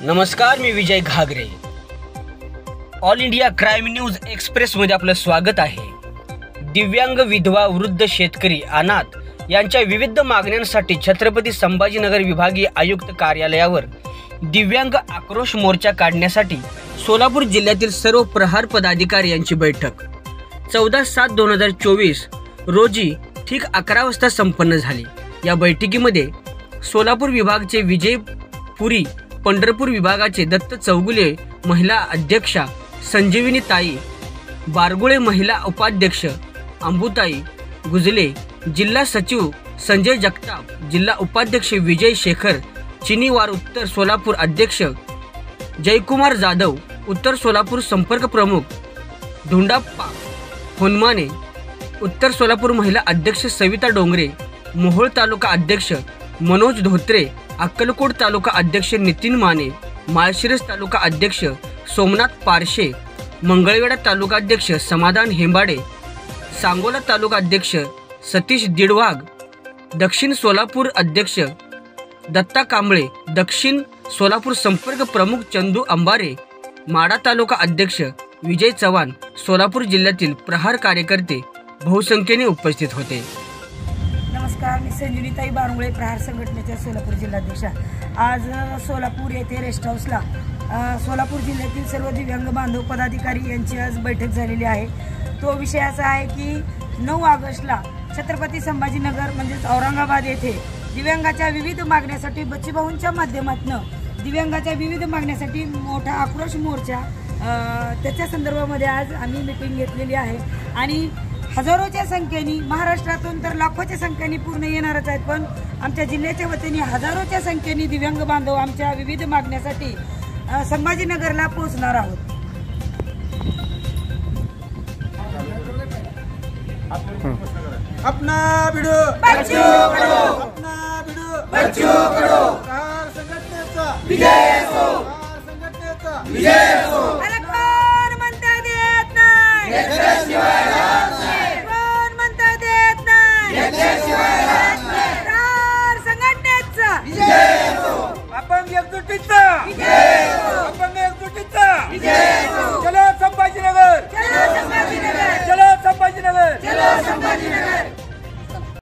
नमस्कार, मी Vijay Ghagare. All India crime news express मध्ये आपलं स्वागत आहे. दिव्यांग, विधवा, वृद्ध, शेतकरी, अनाथ यांच्या विविध मागण्यांसाठी छत्रपती संभाजीनगर विभागीय आयुक्त कार्यालयावर दिव्यांग आक्रोश मोर्चा काढण्यासाठी सोलापूर जिल्ह्यातील सर्व प्रहार पदाधिकारी यांची बैठक 14/7/2024 रोजी ठीक 11 वाजता संपन्न झाली. या बैठकीमध्ये सोलापूर विभागाचे विजय पुरी, पंढरपूर विभागाचे दत्त चौगुले महिला अध्यक्षा संजीवनी ताई, बारगुळे महिला उपाध्यक्ष अंबुताई गुजले, जिल्हा सचिव संजय जगताप, जिल्हा उपाध्यक्ष विजय शेखर चिनीवार, उत्तर सोलापूर अध्यक्ष जयकुमार जाधव, उत्तर सोलापूर संपर्क प्रमुख धुंडाप्पा होनमाने, उत्तर सोलापूर महिला अध्यक्ष सविता डोंगरे, मोहोळ तालुका अध्यक्ष मनोज धोत्रे, अक्कलकोट तालुका अध्यक्ष नितीन माने, माळशिरस तालुका अध्यक्ष सोमनाथ पारशे, मंगळवेढा तालुका अध्यक्ष समाधान हेंबाडे, सांगोला तालुका अध्यक्ष सतीश दिडवाघ, दक्षिण सोलापूर अध्यक्ष दत्ता कांबळे, दक्षिण सोलापूर संपर्क प्रमुख चंदू अंबारे, माडा तालुका अध्यक्ष विजय चव्हाण, सोलापूर जिल्ह्यातील प्रहार कार्यकर्ते बहुसंख्येने उपस्थित होते. नमस्कार, मी संजीवनी ताई बारगुळे, प्रहार संघटनेच्या सोलापूर जिल्हाध्यक्षा. आज सोलापूर येथे रेस्ट हाऊसला सोलापूर जिल्ह्यातील सर्व दिव्यांग बांधव पदाधिकारी यांची आज बैठक झालेली आहे. तो विषय असा आहे की 9 ऑगस्टला छत्रपती संभाजीनगर म्हणजेच औरंगाबाद येथे दिव्यांगाच्या विविध मागण्यासाठी बच्चूभाऊंच्या माध्यमातून दिव्यांगाच्या विविध मागण्यासाठी मोठा आक्रोश मोर्चा त्याच्या संदर्भामध्ये आज आम्ही मीटिंग घेतलेली आहे आणि हजारोच्या संख्येने, महाराष्ट्रातून तर लाखोच्या संख्येने पूर्ण येणारच आहेत, पण आमच्या जिल्ह्याच्या वतीने हजारोच्या संख्येने दिव्यांग बांधव आमच्या विविध मागण्यासाठी संभाजीनगरला पोहोचणार आहोत. अपना भिडो बच्चू करो, अपना भिडो बच्चू करो, प्रहार संघटनेचा विजय असो, प्रहार संघटनेचा विजय असो. कोण म्हणता देत नाही, याच्याशिवाय राहत नाही. कोण म्हणता देत नाही, याच्याशिवाय राहत नाही. प्रहार संघटनेचा विजय असो, आपण एकजुटीचा विजय